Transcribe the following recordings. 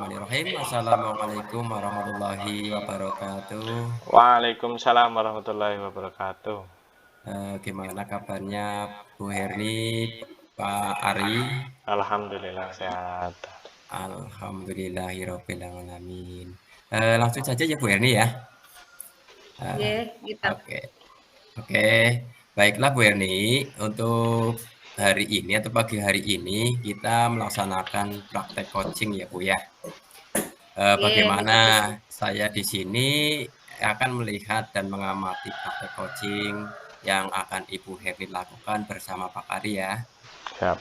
Bismillahirrahmanirrahim. Assalamualaikum warahmatullahi wabarakatuh. Waalaikumsalam warahmatullahi wabarakatuh. Gimana kabarnya Bu Herni, Pak Ari? Alhamdulillah sehat. Alhamdulillahirobbilalamin. Langsung saja ya Bu Herni ya. Iya, gitu. Oke, oke. Baiklah Bu Herni, untuk hari ini atau pagi hari ini kita melaksanakan praktek coaching ya Bu ya. Bagaimana gitu. saya di sini akan melihat dan mengamati praktek coaching yang akan Ibu Herni lakukan bersama Pak Ari ya. Siap.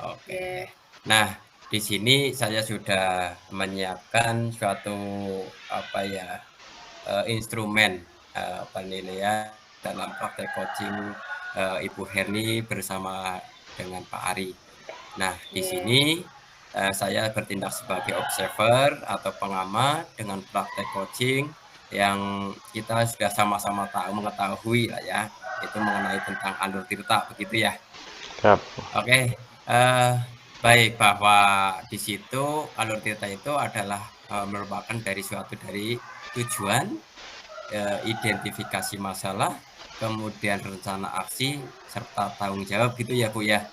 Oke. Nah, di sini saya sudah menyiapkan suatu instrumen penilaian dalam praktek coaching Ibu Herni bersama dengan Pak Ari. Nah, di sini saya bertindak sebagai observer atau pengamat dengan praktek coaching yang kita sudah sama-sama mengetahui lah ya, itu mengenai tentang alur tirta begitu ya. Siap. Oke, baik, bahwa di situ alur tirta itu adalah merupakan dari tujuan, identifikasi masalah, kemudian rencana aksi serta tanggung jawab gitu ya Bu ya.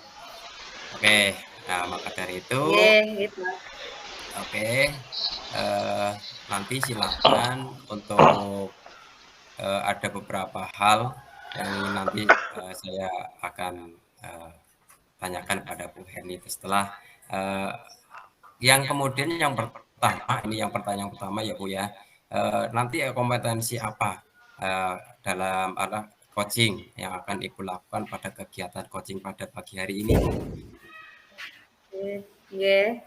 Oke, nah maka dari itu Gitu. oke, nanti silakan untuk ada beberapa hal yang ingin nanti saya akan tanyakan pada Bu Herni setelah yang kemudian yang pertama, ini yang pertanyaan pertama ya Bu ya, nanti kompetensi apa dalam coaching yang akan Ibu lakukan pada kegiatan coaching pada pagi hari ini Bu? Iya.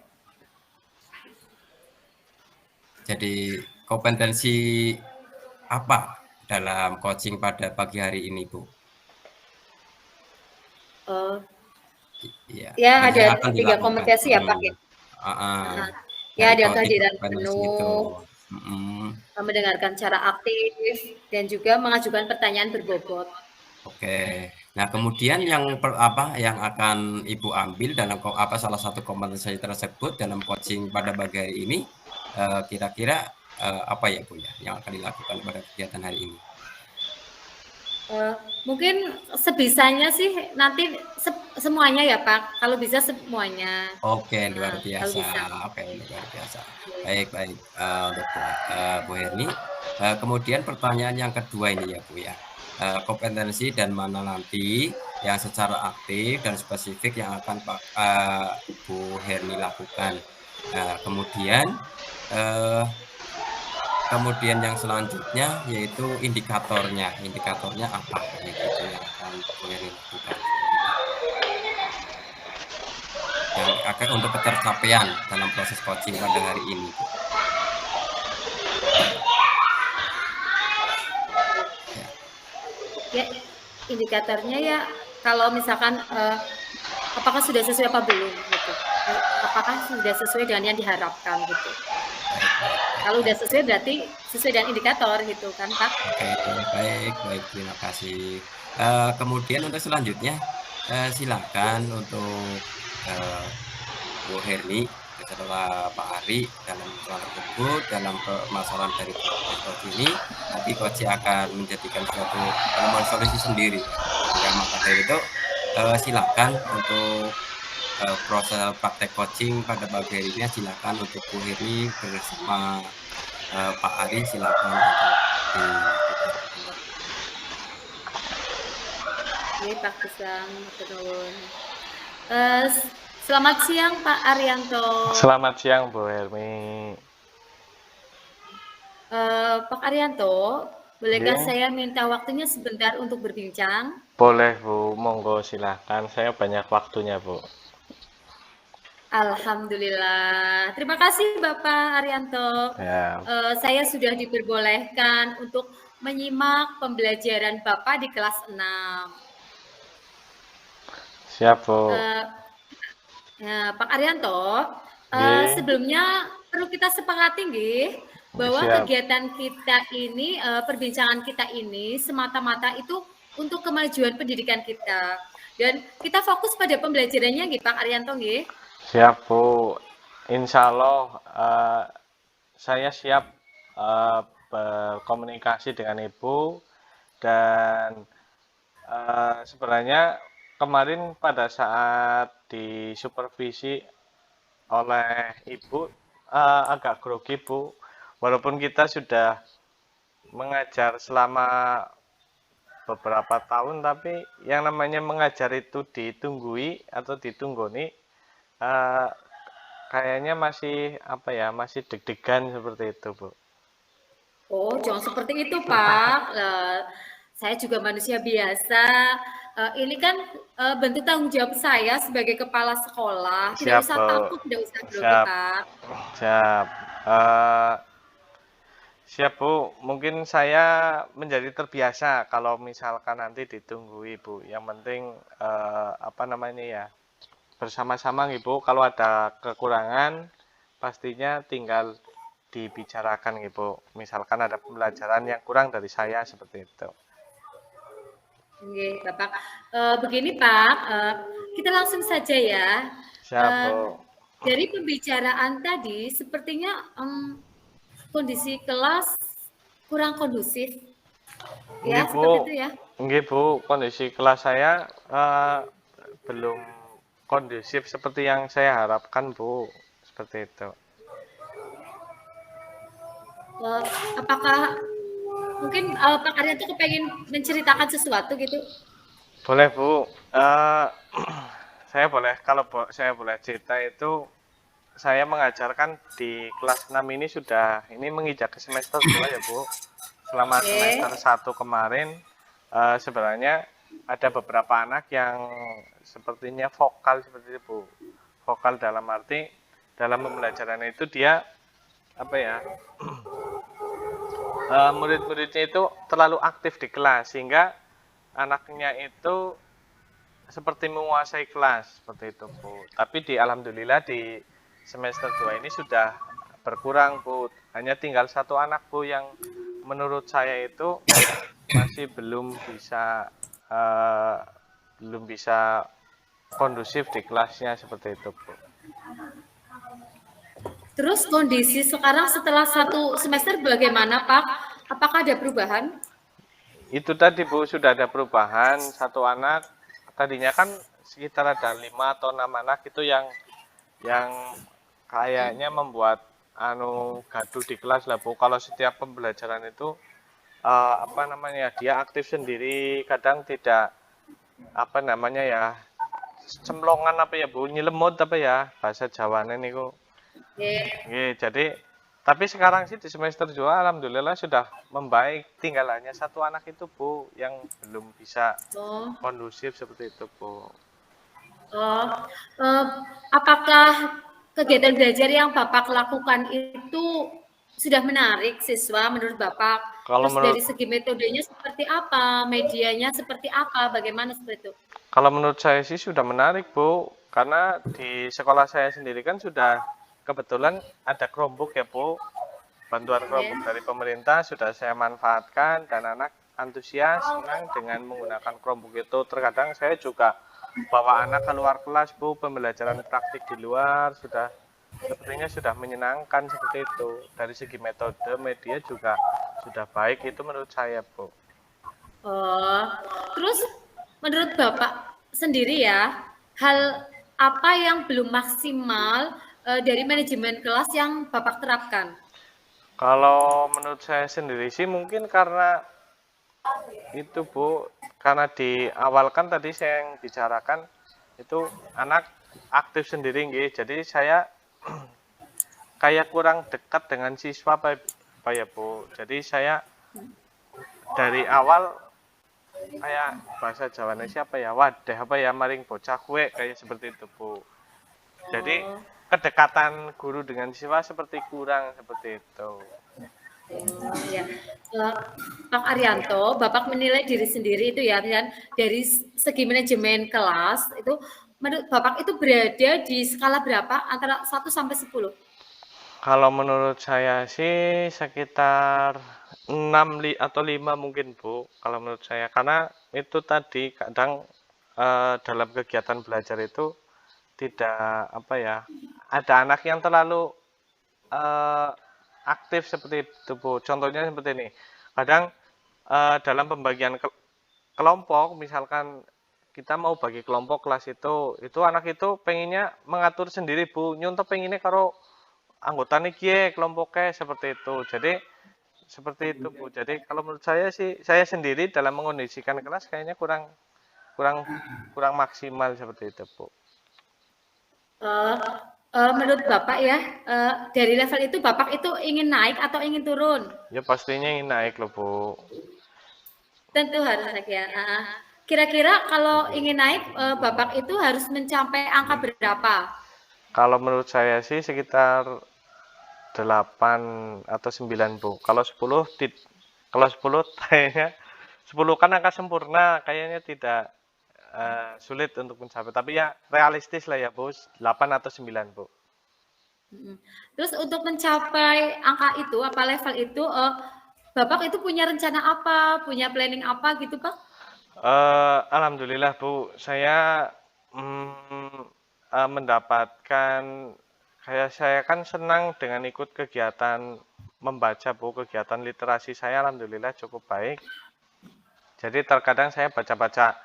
Jadi kompetensi apa dalam coaching pada pagi hari ini Bu? Oh, Iya, ya yang ada akan 3 dilakukan. kompetensi ya Pak ya. Ya Dari ada coaching kehadiran kompetensi itu. penuh, mendengarkan cara aktif, dan juga mengajukan pertanyaan berbobot. Oke. Nah, kemudian yang akan Ibu ambil dalam salah satu kompetensi tersebut dalam coaching pada pagi hari ini, kira-kira apa ya Bu ya yang akan dilakukan pada kegiatan hari ini? Mungkin sebisanya sih nanti semuanya ya Pak, kalau bisa semuanya. Oke, luar biasa. Kalau bisa. Oke, luar biasa. Baik, untuk Bu Herni. Kemudian pertanyaan yang kedua ini ya Bu ya. Kompetensi dan mana nanti yang secara aktif dan spesifik yang akan Bu Herni lakukan. Kemudian yang selanjutnya yaitu indikatornya apa gitu yang akan Bu Herni lakukan. Yang akan untuk ketercapaian dalam proses coaching pada hari ini. Ya, indikatornya ya kalau misalkan apakah sudah sesuai apa belum gitu. Apakah sudah sesuai dengan yang diharapkan gitu. Kalau udah sesuai berarti sesuai dengan indikator gitu kan Pak. Oke, baik, terima kasih. Kemudian untuk selanjutnya silakan untuk Bu Herni setelah Pak Ari dalam masalah tersebut, dalam permasalahan dari coach ini, nanti coach akan menjadikan suatu penemuan solusi sendiri. Ya, maka dari itu silakan untuk proses praktek coaching pada pagi hari ini, silakan untuk Bu Herni bersama Pak Ari, silakan untuk dilakukan. Oke, Pak Kusang, selamat siang Pak Arianto. Selamat siang Bu Herni. Pak Arianto, bolehkah saya minta waktunya sebentar untuk berbincang? Boleh Bu, monggo silahkan. Saya banyak waktunya Bu. Alhamdulillah. Terima kasih Bapak Arianto. Ya. Saya sudah diperbolehkan untuk menyimak pembelajaran Bapak di kelas 6. Siap Bu. Pak Arianto, sebelumnya perlu kita sepakati bahwa kegiatan kita ini, perbincangan kita ini semata-mata itu untuk kemajuan pendidikan kita. Dan kita fokus pada pembelajarannya Pak Arianto. Siap Bu. Insya Allah saya siap berkomunikasi dengan Ibu dan sebenarnya kemarin pada saat disupervisi oleh Ibu agak grogi Bu, walaupun kita sudah mengajar selama beberapa tahun, tapi yang namanya mengajar itu ditunggui atau ditunggoni, eh, kayaknya masih apa ya, masih deg-degan seperti itu Bu. Oh, jangan seperti itu, Pak. Saya juga manusia biasa. Ini kan bentuk tanggung jawab saya sebagai kepala sekolah. Tidak Siap usah Bu, takut, tidak usah grogi, siap, Pak. siap. Eh, Siap Bu, mungkin saya menjadi terbiasa kalau misalkan nanti ditunggu Ibu. Yang penting apa namanya ya, bersama-sama Ibu. Kalau ada kekurangan, pastinya tinggal dibicarakan Ibu. Misalkan ada pembelajaran yang kurang dari saya seperti itu. Oke, Bapak. Begini, Pak. Kita langsung saja ya. Siap Eh, Bu. dari pembicaraan tadi, sepertinya kondisi kelas kurang kondusif. Nggih Ya, Bu, seperti itu ya. nggih Bu, kondisi kelas saya belum kondusif seperti yang saya harapkan Bu, seperti itu. Eh, apakah mungkin Pak Arianto kepengen menceritakan sesuatu gitu? Boleh Bu, saya boleh kalau saya boleh cerita itu saya mengajarkan di kelas 6 ini sudah ini menginjak ke semester 2 ya Bu. Selama Oke. semester 1 kemarin sebenarnya ada beberapa anak yang sepertinya vokal seperti itu Bu. Vokal dalam arti dalam pembelajaran itu dia apa ya, murid-muridnya itu terlalu aktif di kelas sehingga anaknya itu seperti menguasai kelas seperti itu Bu. Tapi alhamdulillah di semester 2 ini sudah berkurang Bu. Hanya tinggal satu anak Bu yang menurut saya itu masih uh, belum bisa kondusif di kelasnya seperti itu Bu. Terus kondisi sekarang setelah 1 semester bagaimana, Pak? Apakah ada perubahan? Itu tadi Bu sudah ada perubahan, satu anak tadinya kan sekitar ada 5 atau 6 anak itu yang kayaknya membuat gaduh di kelas lah Bu. Kalau setiap pembelajaran itu apa namanya dia aktif sendiri, kadang tidak apa namanya ya cemplongan apa ya Bu, nyelemut apa ya bahasa Jawane niku. Nggih, jadi tapi sekarang sih di semester 2 alhamdulillah sudah membaik. Tinggal hanya satu anak itu Bu yang belum bisa Oh, kondusif seperti itu Bu. oh. Eh, apakah kegiatan belajar yang Bapak lakukan itu sudah menarik siswa menurut Bapak? Kalau Terus menurut dari segi metodenya seperti apa? Medianya seperti apa? Bagaimana seperti itu? Kalau menurut saya sih sudah menarik Bu, karena di sekolah saya sendiri kan sudah kebetulan ada Chromebook ya Bu. Bantuan Ya. Chromebook dari pemerintah sudah saya manfaatkan dan anak antusias senang dengan menggunakan Chromebook itu. Terkadang saya juga bawa anak keluar kelas Bu, pembelajaran praktik di luar sudah sepertinya sudah menyenangkan seperti itu. Dari segi metode media juga sudah baik itu menurut saya Bu. Oh, terus menurut Bapak sendiri ya, hal apa yang belum maksimal dari manajemen kelas yang Bapak terapkan? Kalau menurut saya sendiri sih mungkin karena itu Bu, karena di awal kan tadi saya yang bicarakan itu anak aktif sendiri nggih. Jadi saya kayak kurang dekat dengan siswa apa ya Bu. Jadi saya dari awal kayak bahasa Jawane siapa ya, wadah apa ya maring bocah kue kayak seperti itu Bu. Jadi Oh, kedekatan guru dengan siswa seperti kurang seperti itu. ya. Pak Arianto, Bapak menilai diri sendiri itu ya, kan dari segi manajemen kelas itu menurut Bapak itu berada di skala berapa antara 1 sampai 10? Kalau menurut saya sih sekitar 6 atau 5 mungkin Bu, kalau menurut saya. Karena itu tadi kadang dalam kegiatan belajar itu tidak apa ya, ada anak yang terlalu eh, aktif seperti itu Bu. Contohnya seperti ini. Kadang dalam pembagian kelompok, misalkan kita mau bagi kelompok kelas itu anak itu pengennya mengatur sendiri Bu. Nyontoh pengennya kalau anggota nih kelompoknya seperti itu. Jadi seperti itu Bu. Jadi kalau menurut saya sih, saya sendiri dalam mengondisikan kelas kayaknya kurang kurang kurang maksimal seperti itu Bu. Menurut Bapak ya, dari level itu Bapak itu ingin naik atau ingin turun? Ya pastinya ingin naik loh Bu. Tentu harus naik ya. Kira-kira kalau ingin naik, Bapak itu harus mencapai angka berapa? Kalau menurut saya sih sekitar 8 atau 9 Bu. Kalau 10 kalau 10 kayaknya 10 kan angka sempurna, kayaknya tidak sulit untuk mencapai. Tapi ya realistis lah ya Bu, 8 atau 9 Bu. Terus untuk mencapai angka itu, apa level itu, Bapak itu punya rencana apa, punya planning apa gitu Pak? Alhamdulillah Bu, saya mendapatkan, kayak saya kan senang dengan ikut kegiatan membaca Bu, kegiatan literasi saya alhamdulillah cukup baik. Jadi terkadang saya baca-baca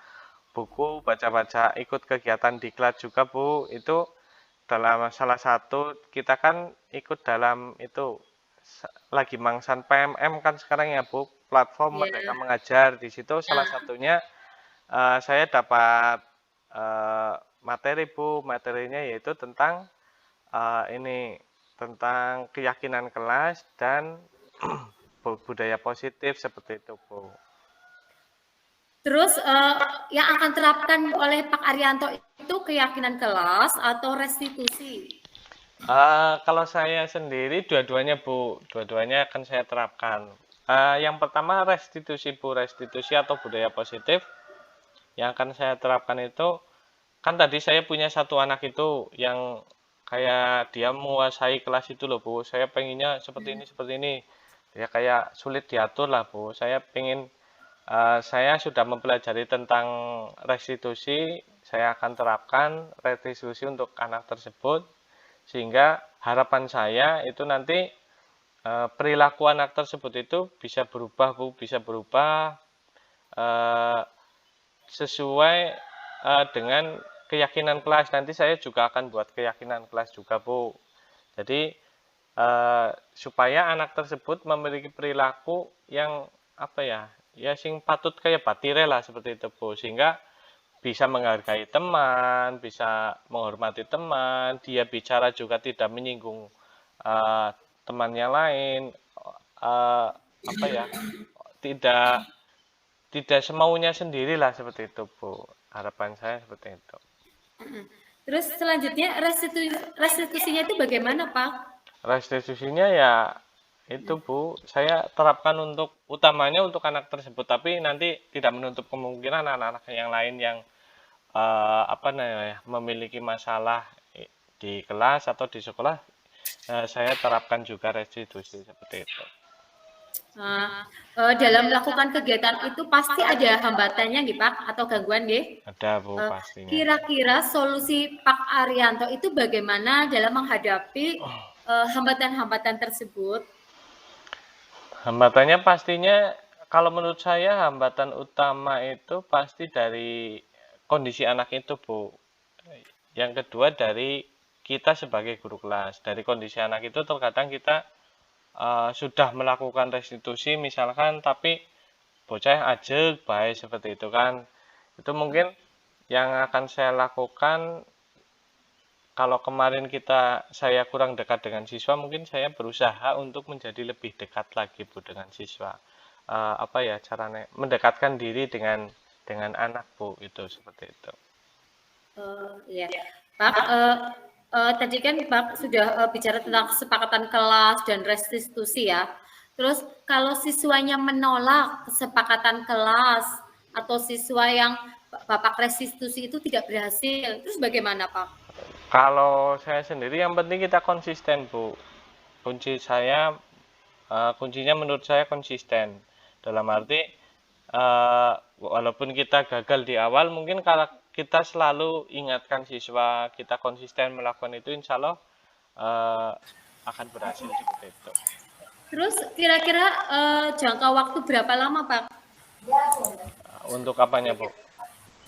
buku, baca-baca ikut kegiatan diklat juga Bu, itu dalam salah satu kita kan ikut dalam itu lagi mangsan PMM kan sekarang ya Bu, platform Merdeka Iya. Mengajar. Di situ salah satunya saya dapat materi Bu, materinya yaitu tentang ini tentang keyakinan kelas dan budaya positif seperti itu Bu. Terus yang akan terapkan oleh Pak Arianto itu keyakinan kelas atau restitusi? Kalau saya sendiri dua-duanya Bu, dua-duanya akan saya terapkan. Yang pertama restitusi Bu, restitusi atau budaya positif yang akan saya terapkan itu, kan tadi saya punya satu anak itu yang kayak dia menguasai kelas itu loh Bu. Saya pengennya seperti ini. Ya kayak sulit diatur lah Bu. Saya pengen, saya sudah mempelajari tentang restitusi, saya akan terapkan restitusi untuk anak tersebut. Sehingga harapan saya itu nanti perilaku anak tersebut itu bisa berubah Bu, bisa berubah sesuai dengan keyakinan kelas. Nanti saya juga akan buat keyakinan kelas juga Bu. Jadi supaya anak tersebut memiliki perilaku yang apa ya, ya sing patut kayak batire lah seperti itu Bu. Sehingga bisa menghargai teman, bisa menghormati teman, dia bicara juga tidak menyinggung temannya lain, apa ya, tidak tidak semaunya sendiri lah seperti itu Bu. Harapan saya seperti itu. Terus selanjutnya restitusinya itu bagaimana Pak? Restitusinya ya itu Bu, saya terapkan untuk utamanya untuk anak tersebut, tapi nanti tidak menutup kemungkinan anak-anak yang lain yang apa namanya memiliki masalah di kelas atau di sekolah, saya terapkan juga restitusi seperti itu. Dalam melakukan kegiatan itu pasti ada hambatannya nggih Pak atau gangguan nggih? Ada Bu pastinya. Kira-kira solusi Pak Arianto itu bagaimana dalam menghadapi hambatan-hambatan tersebut? Hambatannya pastinya kalau menurut saya hambatan utama itu pasti dari kondisi anak itu Bu. Yang kedua dari kita sebagai guru kelas. Dari kondisi anak itu terkadang kita sudah melakukan restitusi misalkan, tapi bocah ajeg baik seperti itu kan. Itu mungkin yang akan saya lakukan. Kalau kemarin saya kurang dekat dengan siswa, mungkin saya berusaha untuk menjadi lebih dekat lagi Bu dengan siswa. Apa ya caranya mendekatkan diri dengan anak Bu, itu seperti itu. Ya, Pak. Tadi kan Pak sudah bicara tentang kesepakatan kelas dan restitusi ya. Terus kalau siswanya menolak kesepakatan kelas atau siswa yang Bapak restitusi itu tidak berhasil, terus bagaimana Pak? Kalau saya sendiri yang penting kita konsisten Bu. Kuncinya menurut saya konsisten. Dalam arti walaupun kita gagal di awal, mungkin kalau kita selalu ingatkan siswa, kita konsisten melakukan itu, insya Allah akan berhasil seperti itu. Terus kira-kira jangka waktu berapa lama Pak? Untuk apanya, Bu?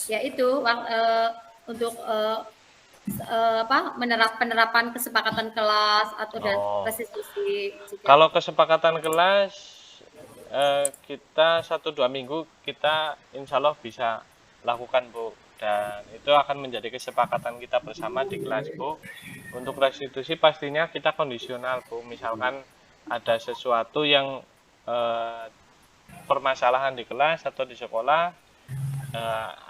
Ya itu untuk penerapan kesepakatan kelas atau restitusi juga. Kalau kesepakatan kelas kita 1-2 minggu kita insya Allah bisa lakukan, Bu, dan itu akan menjadi kesepakatan kita bersama di kelas, Bu. Untuk restitusi pastinya kita kondisional, Bu. Misalkan ada sesuatu yang permasalahan di kelas atau di sekolah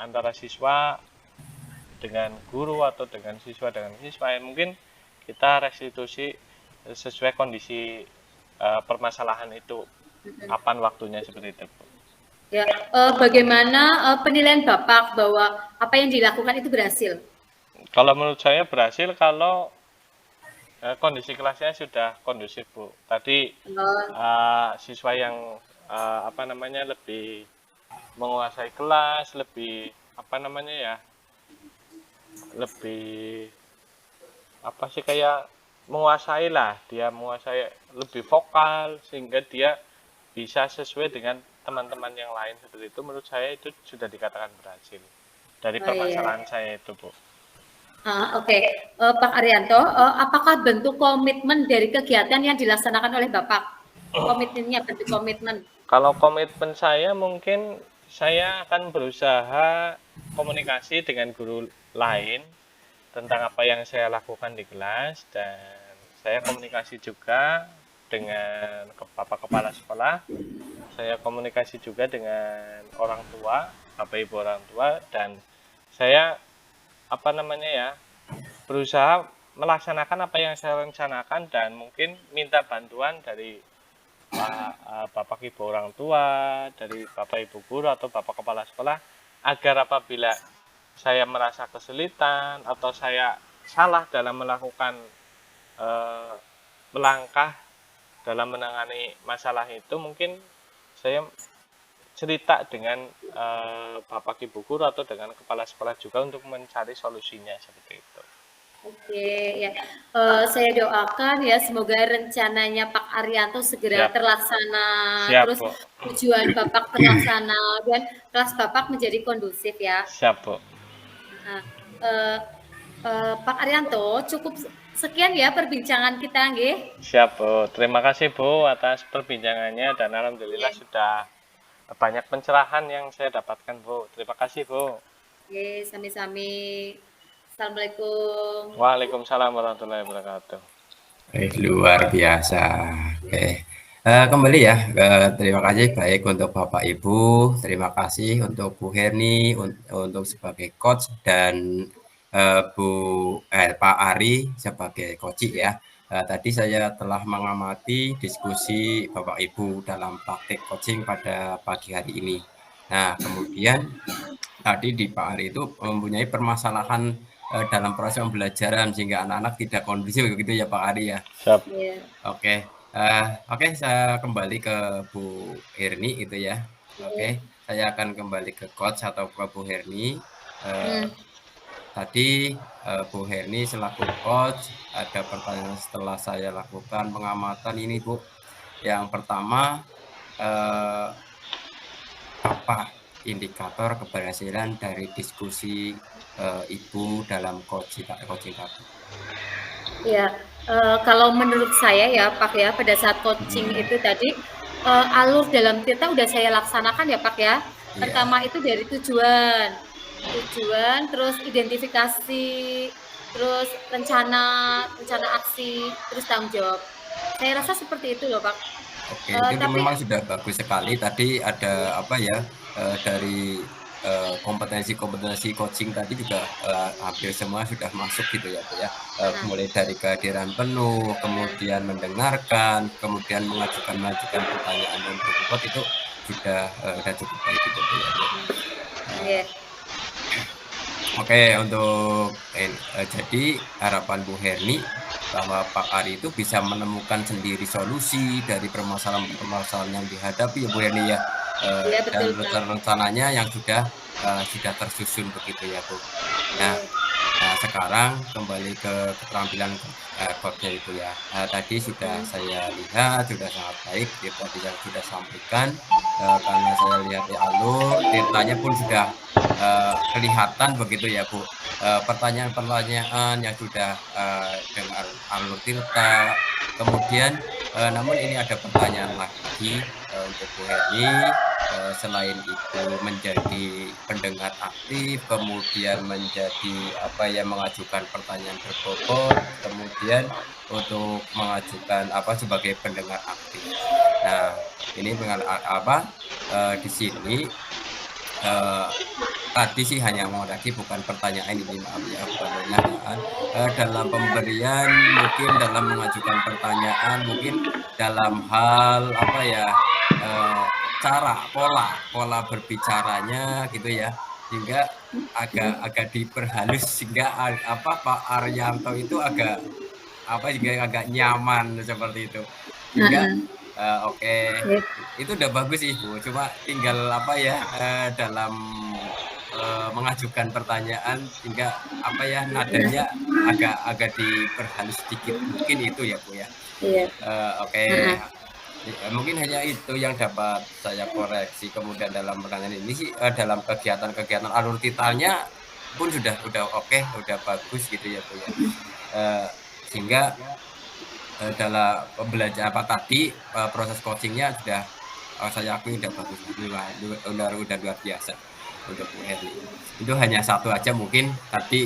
antara siswa dengan guru atau dengan siswa ya mungkin kita restitusi sesuai kondisi permasalahan itu, kapan waktunya seperti itu. Ya, bagaimana penilaian Bapak bahwa apa yang dilakukan itu berhasil? Kalau menurut saya berhasil kalau kondisi kelasnya sudah kondusif, Bu. Tadi siswa yang lebih menguasai kelas, lebih lebih menguasai lah, dia menguasai lebih vokal sehingga dia bisa sesuai dengan teman-teman yang lain seperti itu. Menurut saya itu sudah dikatakan berhasil dari permasalahan saya itu, Bu. Oke. Pak Arianto, apakah bentuk komitmen dari kegiatan yang dilaksanakan oleh Bapak? Komitmennya, bentuk komitmen. Kalau komitmen saya mungkin saya akan berusaha komunikasi dengan guru lain tentang apa yang saya lakukan di kelas, dan saya komunikasi juga dengan Bapak Kepala Sekolah, saya komunikasi juga dengan orang tua, Bapak Ibu orang tua, dan saya berusaha melaksanakan apa yang saya rencanakan dan mungkin minta bantuan dari Bapak Ibu orang tua, dari Bapak Ibu guru atau Bapak Kepala Sekolah, agar apabila saya merasa kesulitan atau saya salah dalam melakukan melangkah dalam menangani masalah itu, mungkin saya cerita dengan Bapak Ibu guru atau dengan Kepala Sekolah juga untuk mencari solusinya seperti itu. Oke, ya. Saya doakan ya semoga rencananya Pak Arianto segera terlaksana. Siap, terus Bu. tujuan Bapak terlaksana dan kelas Bapak menjadi kondusif ya. Siap, Bu. Nah, Pak Arianto, cukup sekian ya perbincangan kita, nggih. Siap, Bu. Terima kasih, Bu, atas perbincangannya, dan alhamdulillah sudah banyak pencerahan yang saya dapatkan, Bu. Terima kasih, Bu. Oke, sami-sami. Assalamualaikum. Waalaikumsalam warahmatullahi wabarakatuh. Luar biasa. Oke. Kembali ya, terima kasih baik untuk Bapak Ibu, terima kasih untuk Bu Herni untuk sebagai coach, dan Pak Ari sebagai coach ya. Tadi saya telah mengamati diskusi Bapak Ibu dalam praktik coaching pada pagi hari ini. Nah, kemudian tadi di Pak Ari itu mempunyai permasalahan dalam proses pembelajaran sehingga anak-anak tidak kondusif begitu ya Pak Ari ya. Siap. Oke. Oke, saya kembali ke Bu Herni itu ya. Oke, saya akan kembali ke coach atau ke Bu Herni. Tadi Bu Herni selaku coach, ada pertanyaan setelah saya lakukan pengamatan ini, Bu. Yang pertama, apa indikator keberhasilan dari diskusi Ibu dalam coaching tadi? Ya, kalau menurut saya ya Pak ya, pada saat coaching itu tadi alur dalam kita udah saya laksanakan ya Pak ya. Pertama itu dari tujuan, terus identifikasi, terus rencana aksi, terus tanggung jawab. Saya rasa seperti itu loh Pak. Oke, itu memang sudah bagus sekali. Tadi ada dari kompetensi coaching tadi juga hampir semua sudah masuk gitu ya Bu ya. Mulai dari kehadiran penuh, kemudian mendengarkan, kemudian mengajukan pertanyaan dan berikut itu sudah cukup baik gitu Bu ya. Oke, untuk jadi harapan Bu Herni bahwa Pak Ari itu bisa menemukan sendiri solusi dari permasalahan yang dihadapi ya Bu Herni ya. Dan rencananya yang sudah tersusun begitu ya Bu. Nah, Nah, sekarang kembali ke keterampilan coach-nya itu ya. Tadi sudah saya lihat sudah sangat baik, tadi yang sudah sampaikan, karena saya lihat di alur, tirtanya pun sudah kelihatan begitu ya Bu. Pertanyaan-pertanyaan yang sudah dengan alur tirta, kemudian namun ini ada pertanyaan lagi untuk Bu Heni. Selain itu menjadi pendengar aktif, kemudian menjadi apa ya mengajukan pertanyaan berbobot, kemudian untuk mengajukan apa sebagai pendengar aktif. Nah, ini di sini tadi sih hanya mau lagi bukan pertanyaan ini maaf ya bukan pernyataan dalam pemberian mungkin dalam mengajukan pertanyaan mungkin dalam hal apa ya cara pola berbicaranya gitu ya sehingga agak diperhalus sehingga apa Pak Arianto itu agak nyaman seperti itu sehingga oke. Itu udah bagus sih Bu cuma tinggal apa ya dalam mengajukan pertanyaan hingga apa ya nadanya agak diperhalus sedikit mungkin itu ya Bu ya. Iya. Oke. Mungkin hanya itu yang dapat saya koreksi kemudian dalam pertanyaan ini sih dalam kegiatan-kegiatan alur titalnya pun sudah oke, udah bagus gitu ya Bu ya. Sehingga dalam belajar apa tadi proses coachingnya sudah saya akui udah bagus, udah luar biasa untuk Bu Heni. Itu hanya satu aja mungkin tadi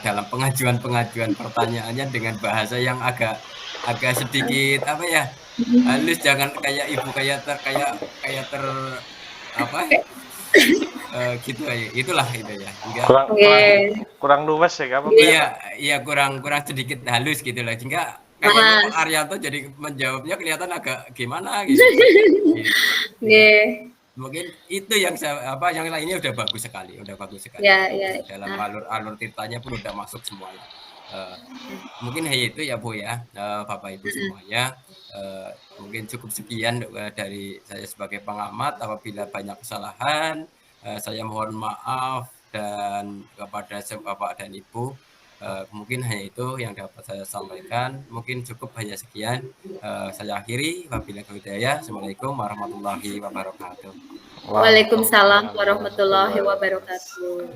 dalam pengajuan pertanyaannya dengan bahasa yang agak sedikit apa ya halus jangan kayak ibu kayak ter apa gitu aja itulah itu ya enggak kurang luwes ya kamu iya kurang sedikit halus gitu lah sehingga kayaknya Pak Arianto jadi menjawabnya kelihatan agak gimana gitu. Mungkin itu yang yang lainnya udah bagus sekali dalam alur tirtanya pun udah masuk semuanya. Mungkin hanya itu ya Bu ya Bapak Ibu semuanya mungkin cukup sekian dari saya sebagai pengamat apabila banyak kesalahan saya mohon maaf dan kepada Bapak dan Ibu mungkin hanya itu yang dapat saya sampaikan mungkin cukup hanya sekian saya akhiri wabillahi hidayah. Assalamualaikum warahmatullahi wabarakatuh. Waalaikumsalam warahmatullahi wabarakatuh.